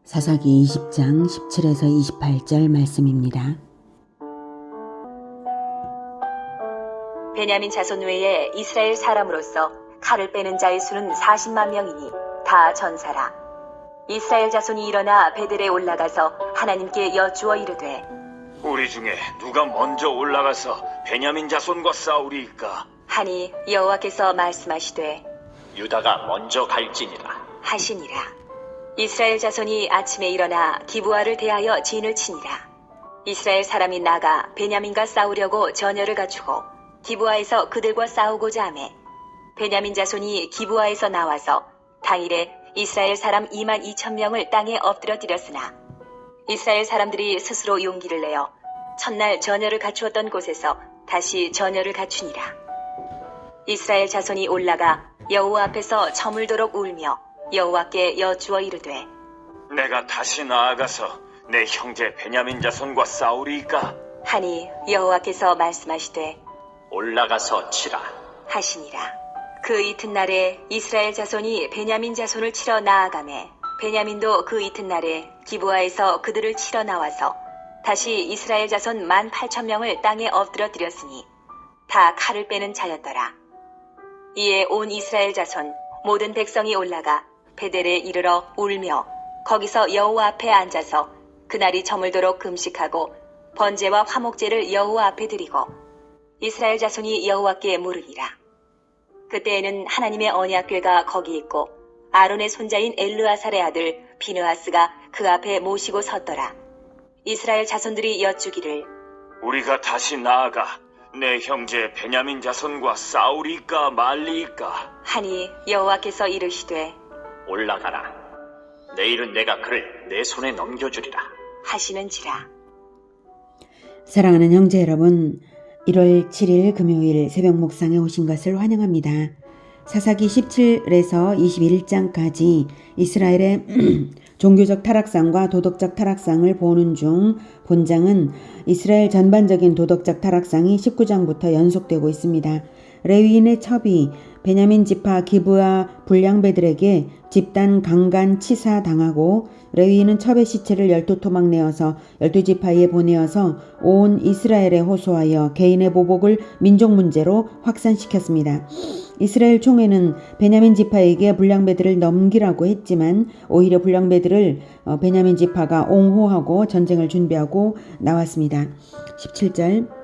사사기 20장 17에서 28절 말씀입니다. 베냐민 자손 외에 이스라엘 사람으로서 칼을 빼는 자의 수는 40만 명이니 다 전사라. 이스라엘 자손이 일어나 베델에 올라가서 하나님께 여쭈어 이르되 우리 중에 누가 먼저 올라가서 베냐민 자손과 싸우리이까? 하니 여호와께서 말씀하시되 유다가 먼저 갈지니라 하시니라. 이스라엘 자손이 아침에 일어나 기브아를 대하여 진을 치니라. 이스라엘 사람이 나가 베냐민과 싸우려고 전열을 갖추고 기브아에서 그들과 싸우고자 하매 베냐민 자손이 기브아에서 나와서 당일에 이스라엘 사람 2만 2천 명을 땅에 엎드려뜨렸으나 이스라엘 사람들이 스스로 용기를 내어 첫날 전열을 갖추었던 곳에서 다시 전열을 갖추니라. 이스라엘 자손이 올라가 여호와 앞에서 저물도록 울며 여호와께 여쭈어 이르되 내가 다시 나아가서 내 형제 베냐민 자손과 싸우리이까? 하니 여호와께서 말씀하시되 올라가서 치라 하시니라. 그 이튿날에 이스라엘 자손이 베냐민 자손을 치러 나아가매 베냐민도 그 이튿날에 기브아에서 그들을 치러 나와서 다시 이스라엘 자손 18,000명을 땅에 엎드려뜨렸으니 다 칼을 빼는 자였더라. 이에 온 이스라엘 자손 모든 백성이 올라가 베델에 이르러 울며 거기서 여호와 앞에 앉아서 그날이 저물도록 금식하고 번제와 화목제를 여호와 앞에 드리고 이스라엘 자손이 여호와께 물으니라. 그때에는 하나님의 언약궤가 거기 있고 아론의 손자인 엘르아살의 아들 비느하스가 그 앞에 모시고 섰더라. 이스라엘 자손들이 여쭈기를 우리가 다시 나아가 내 형제 베냐민 자손과 싸우리이까 말리이까? 하니 여호와께서 이르시되 올라가라. 내일은 내가 그를 내 손에 넘겨주리라 하시는지라. 사랑하는 형제 여러분, 1월 7일 금요일 새벽 묵상에 오신 것을 환영합니다. 사사기 17에서 21장까지 이스라엘의 종교적 타락상과 도덕적 타락상을 보는 중 본장은 이스라엘 전반적인 도덕적 타락상이 19장부터 연속되고 있습니다. 레위인의 첩이 베냐민 지파 기브아 불량배들에게 집단 강간 치사 당하고 레위인은 첩의 시체를 12토막 내어서 12지파에 보내어서 온 이스라엘에 호소하여 개인의 보복을 민족 문제로 확산시켰습니다. 이스라엘 총회는 베냐민 지파에게 불량배들을 넘기라고 했지만 오히려 불량배들을 베냐민 지파가 옹호하고 전쟁을 준비하고 나왔습니다. 17절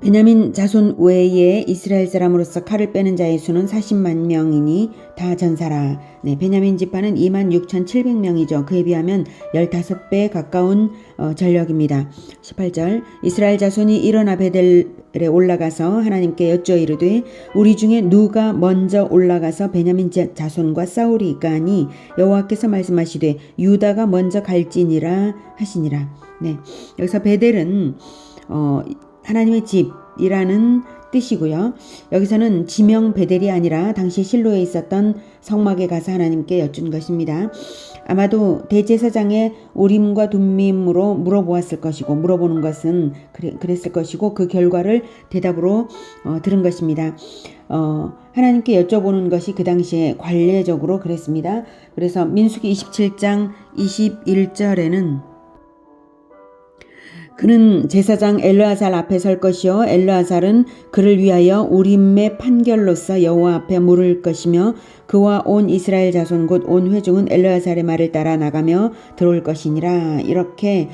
베냐민 자손 외에 이스라엘 사람으로서 칼을 빼는 자의 수는 40만 명이니 다 전사라. 네, 베냐민 지파는 26,700명이죠. 그에 비하면 15배 가까운 전력입니다. 18절 이스라엘 자손이 일어나 베델에 올라가서 하나님께 여쭈어 이르되 우리 중에 누가 먼저 올라가서 베냐민 자손과 싸우리이까 하니 여호와께서 말씀하시되 유다가 먼저 갈지니라 하시니라. 네, 여기서 베델은 하나님의 집이라는 뜻이고요. 여기서는 지명 베델이 아니라 당시 실로에 있었던 성막에 가서 하나님께 여쭌 것입니다. 아마도 대제사장의 우림과 둠밈으로 물어보았을 것이고 물어보는 것은 그랬을 것이고 그 결과를 대답으로 들은 것입니다. 하나님께 여쭤보는 것이 그 당시에 관례적으로 그랬습니다. 그래서 민수기 27장 21절에는 그는 제사장 엘르아살 앞에 설 것이요 엘르아살은 그를 위하여 우림의 판결로서 여호와 앞에 물을 것이며 그와 온 이스라엘 자손 곧 온 회중은 엘르아살의 말을 따라 나가며 들어올 것이니라. 이렇게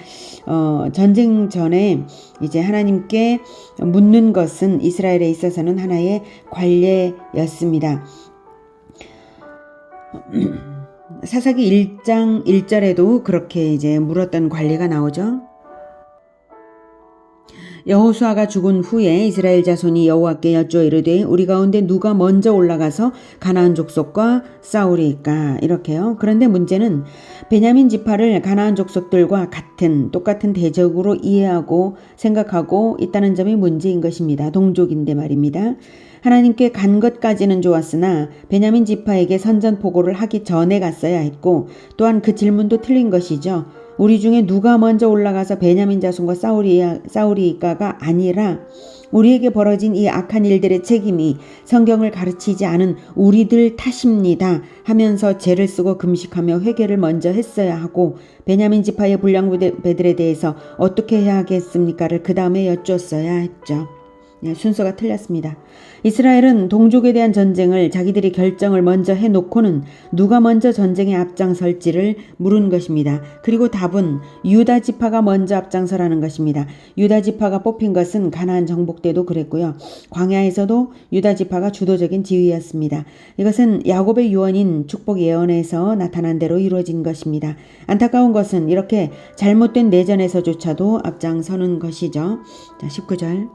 전쟁 전에 이제 하나님께 묻는 것은 이스라엘에 있어서는 하나의 관례였습니다. 사사기 1장 1절에도 그렇게 이제 물었던 관례가 나오죠. 여호수아가 죽은 후에 이스라엘 자손이 여호와께 여쭈어 이르되 우리 가운데 누가 먼저 올라가서 가나안 족속과 싸우리이까 이렇게요. 그런데 문제는 베냐민 지파를 가나안 족속들과 똑같은 대적으로 이해하고 생각하고 있다는 점이 문제인 것입니다. 동족인데 말입니다. 하나님께 간 것까지는 좋았으나 베냐민 지파에게 선전포고를 하기 전에 갔어야 했고 또한 그 질문도 틀린 것이죠. 우리 중에 누가 먼저 올라가서 베냐민 자손과 싸우리이까가 아니라 우리에게 벌어진 이 악한 일들의 책임이 성경을 가르치지 않은 우리들 탓입니다 하면서 죄를 쓰고 금식하며 회개를 먼저 했어야 하고, 베냐민 지파의 불량배들에 대해서 어떻게 해야 하겠습니까를 그 다음에 여쭈었어야 했죠. 순서가 틀렸습니다. 이스라엘은 동족에 대한 전쟁을 자기들이 결정을 먼저 해놓고는 누가 먼저 전쟁에 앞장설지를 물은 것입니다. 그리고 답은 유다 지파가 먼저 앞장서라는 것입니다. 유다 지파가 뽑힌 것은 가나안 정복 때도 그랬고요. 광야에서도 유다 지파가 주도적인 지위였습니다. 이것은 야곱의 유언인 축복 예언에서 나타난 대로 이루어진 것입니다. 안타까운 것은 이렇게 잘못된 내전에서조차도 앞장서는 것이죠. 자, 19절.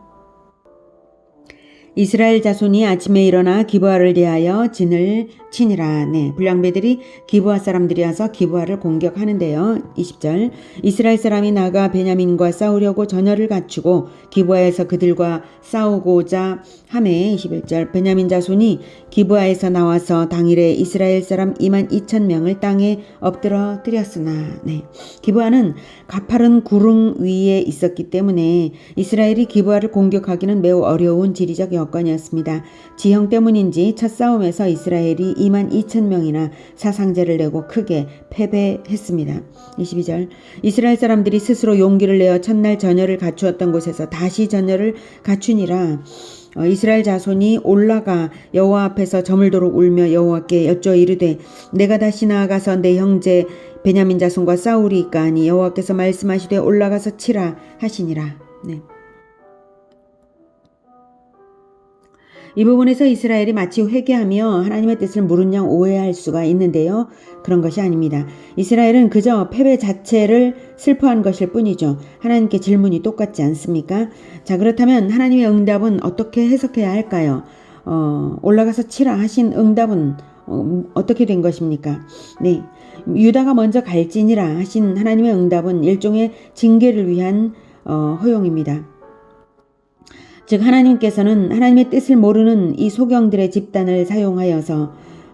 이스라엘 자손이 아침에 일어나 기브아를 대하여 진을 치니라. 불량배들이 기브아 사람들이어서 기브아를 공격하는데요. 20절. 이스라엘 사람이 나가 베냐민과 싸우려고 전열을 갖추고 기브아에서 그들과 싸우고자 하매. 21절. 베냐민 자손이 기브아에서 나와서 당일에 이스라엘 사람 22,000명을 땅에 엎드러뜨렸으나. 기브아는 가파른 구릉 위에 있었기 때문에 이스라엘이 기브아를 공격하기는 매우 어려운 지리적 여건이었습니다. 지형 때문인지 첫 싸움에서 이스라엘이 22,000명이나 사상자를 내고 크게 패배했습니다. 22절. 이스라엘 사람들이 스스로 용기를 내어 첫날 전열을 갖추었던 곳에서 다시 전열을 갖추니라. 이스라엘 자손이 올라가 여호와 앞에서 저물도록 울며 여호와께 여쭈어 이르되 내가 다시 나아가서 내 형제 베냐민 자손과 싸우리이까 하니 여호와께서 말씀하시되 올라가서 치라 하시니라. 이 부분에서 이스라엘이 마치 회개하며 하나님의 뜻을 물은 양 오해할 수가 있는데요. 그런 것이 아닙니다. 이스라엘은 그저 패배 자체를 슬퍼한 것일 뿐이죠. 하나님께 질문이 똑같지 않습니까? 자, 그렇다면 하나님의 응답은 어떻게 해석해야 할까요? 올라가서 치라 하신 응답은 어떻게 된 것입니까? 유다가 먼저 갈지니라 하신 하나님의 응답은 일종의 징계를 위한 허용입니다. 즉 하나님께서는 하나님의 뜻을 모르는 이 소경들의 집단을 사용하여서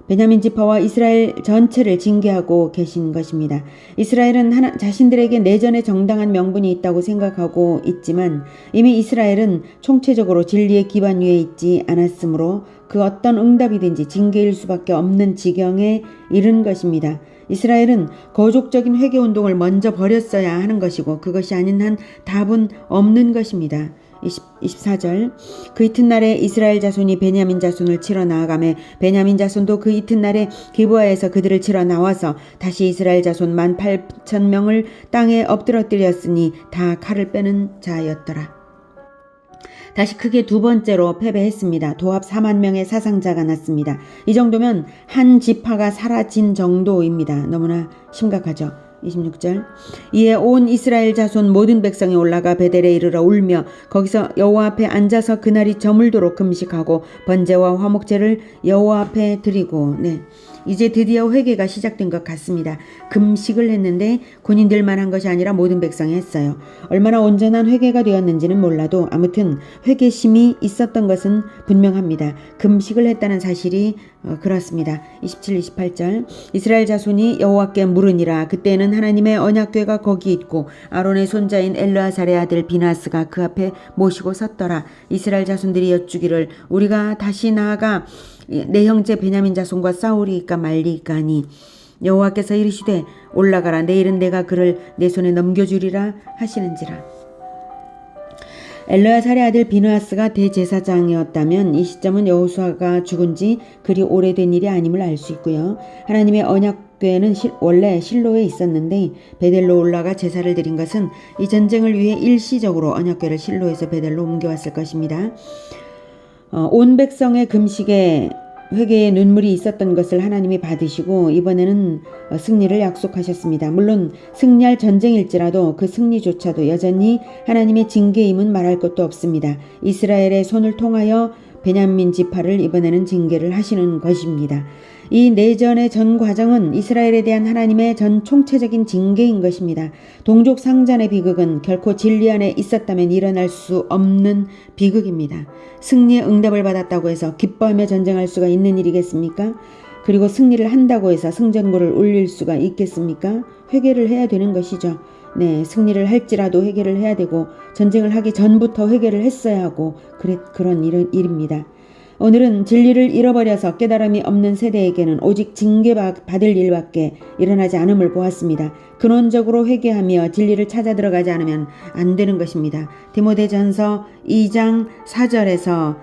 베냐민 지파와 이스라엘 전체를 징계하고 계신 것입니다. 이스라엘은 자신들에게 내전에 정당한 명분이 있다고 생각하고 있지만 이미 이스라엘은 총체적으로 진리의 기반 위에 있지 않았으므로 그 어떤 응답이든지 징계일 수밖에 없는 지경에 이른 것입니다. 이스라엘은 거족적인 회개운동을 먼저 벌였어야 하는 것이고 그것이 아닌 한 답은 없는 것입니다. 24절. 그 이튿날에 이스라엘 자손이 베냐민 자손을 치러 나아가매 베냐민 자손도 그 이튿날에 기브아에서 그들을 치러 나와서 다시 이스라엘 자손 18,000명을 땅에 엎드러뜨렸으니 다 칼을 빼는 자였더라. 다시 크게 두 번째로 패배했습니다. 도합 4만 명의 사상자가 났습니다. 이 정도면 한 지파가 사라진 정도입니다. 너무나 심각하죠. 26절. 이에 온 이스라엘 자손 모든 백성이 올라가 베델에 이르러 울며 거기서 여호와 앞에 앉아서 그날이 저물도록 금식하고 번제와 화목제를 여호와 앞에 드리고. 이제 드디어 회개가 시작된 것 같습니다. 금식을 했는데 군인들만 한 것이 아니라 모든 백성이 했어요. 얼마나 온전한 회개가 되었는지는 몰라도 아무튼 회개심이 있었던 것은 분명합니다. 금식을 했다는 사실이 그렇습니다. 27, 28절. 이스라엘 자손이 여호와께 물으니라. 그때는 하나님의 언약궤가 거기 있고 아론의 손자인 엘르아살의 아들 비나스가 그 앞에 모시고 섰더라. 이스라엘 자손들이 여쭈기를 우리가 다시 나아가 내 형제 베냐민 자손과 싸우리이까 말리이까 하니 여호와께서 이르시되 올라가라. 내일은 내가 그를 내 손에 넘겨주리라 하시는지라. 엘르아살의 아들 비느하스가 대제사장이었다면 이 시점은 여호수아가 죽은 지 그리 오래된 일이 아님을 알 수 있고요. 하나님의 언약궤는 원래 실로에 있었는데 베델로 올라가 제사를 드린 것은 이 전쟁을 위해 일시적으로 언약궤를 실로에서 베델로 옮겨왔을 것입니다. 온 백성의 금식에 회개의 눈물이 있었던 것을 하나님이 받으시고 이번에는 승리를 약속하셨습니다. 물론 승리할 전쟁일지라도 그 승리조차도 여전히 하나님의 징계임은 말할 것도 없습니다. 이스라엘의 손을 통하여 베냐민 지파를 이번에는 징계를 하시는 것입니다. 이 내전의 전 과정은 이스라엘에 대한 하나님의 전 총체적인 징계인 것입니다. 동족 상잔의 비극은 결코 진리 안에 있었다면 일어날 수 없는 비극입니다. 승리의 응답을 받았다고 해서 기뻐하며 전쟁할 수가 있는 일이겠습니까? 그리고 승리를 한다고 해서 승전고를 울릴 수가 있겠습니까? 회개를 해야 되는 것이죠. 승리를 할지라도 회개를 해야 되고 전쟁을 하기 전부터 회개를 했어야 하고 그런 일입니다. 오늘은 진리를 잃어버려서 깨달음이 없는 세대에게는 오직 징계받을 일밖에 일어나지 않음을 보았습니다. 근원적으로 회개하며 진리를 찾아 들어가지 않으면 안 되는 것입니다. 디모데전서 2장 4절에서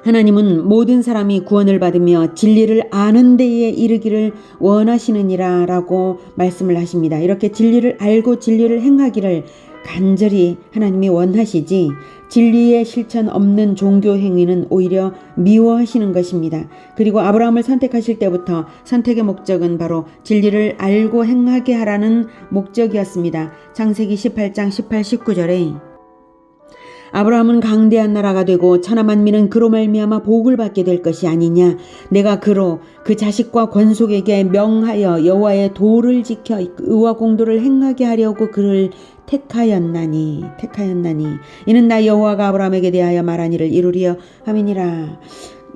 하나님은 모든 사람이 구원을 받으며 진리를 아는 데에 이르기를 원하시느니라 라고 말씀을 하십니다. 이렇게 진리를 알고 진리를 행하기를 간절히 하나님이 원하시지 진리의 실천 없는 종교 행위는 오히려 미워하시는 것입니다. 그리고 아브라함을 선택하실 때부터 선택의 목적은 바로 진리를 알고 행하게 하라는 목적이었습니다. 창세기 18장 18, 19절에 아브라함은 강대한 나라가 되고 천하 만민은 그로 말미암아 복을 받게 될 것이 아니냐. 내가 그로 그 자식과 권속에게 명하여 여호와의 도를 지켜 의와 공도를 행하게 하려고 그를 택하였나니 이는 나 여호와가 아브라함에게 대하여 말한 일을 이루리여 함이니라.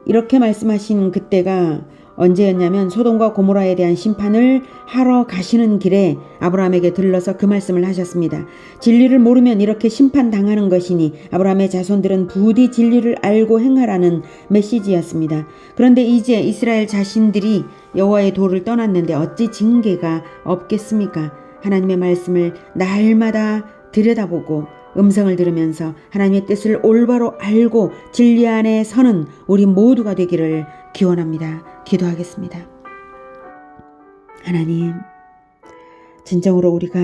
이렇게 말씀하신 그때가 언제였냐면 소돔과 고모라에 대한 심판을 하러 가시는 길에 아브라함에게 들러서 그 말씀을 하셨습니다. 진리를 모르면 이렇게 심판당하는 것이니 아브라함의 자손들은 부디 진리를 알고 행하라는 메시지였습니다. 그런데 이제 이스라엘 자신들이 여호와의 도를 떠났는데 어찌 징계가 없겠습니까? 하나님의 말씀을 날마다 들여다보고 음성을 들으면서 하나님의 뜻을 올바로 알고 진리 안에 서는 우리 모두가 되기를 기원합니다. 기도하겠습니다. 하나님, 진정으로 우리가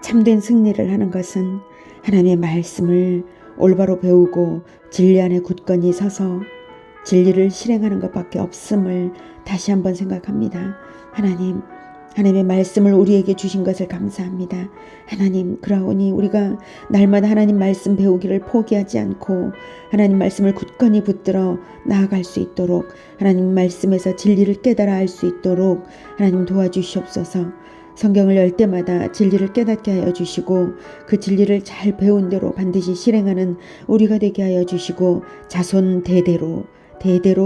참된 승리를 하는 것은 하나님의 말씀을 올바로 배우고 진리 안에 굳건히 서서 진리를 실행하는 것밖에 없음을 다시 한번 생각합니다. 하나님, 하나님의 말씀을 우리에게 주신 것을 감사합니다. 하나님, 그러오니 우리가 날마다 하나님 말씀 배우기를 포기하지 않고 하나님 말씀을 굳건히 붙들어 나아갈 수 있도록 하나님 말씀에서 진리를 깨달아 알 수 있도록 하나님 도와주시옵소서. 성경을 열 때마다 진리를 깨닫게 하여 주시고 그 진리를 잘 배운 대로 반드시 실행하는 우리가 되게 하여 주시고 자손 대대로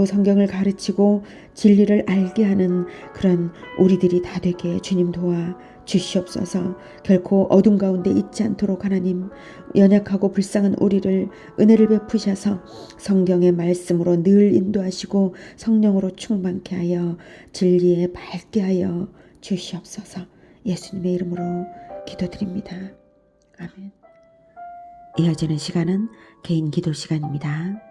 성경을 가르치고 진리를 알게 하는 그런 우리들이 다 되게 주님 도와 주시옵소서. 결코 어둠 가운데 있지 않도록 하나님 연약하고 불쌍한 우리를 은혜를 베푸셔서 성경의 말씀으로 늘 인도하시고 성령으로 충만케 하여 진리에 밝게 하여 주시옵소서. 예수님의 이름으로 기도드립니다. 아멘. 이어지는 시간은 개인 기도 시간입니다.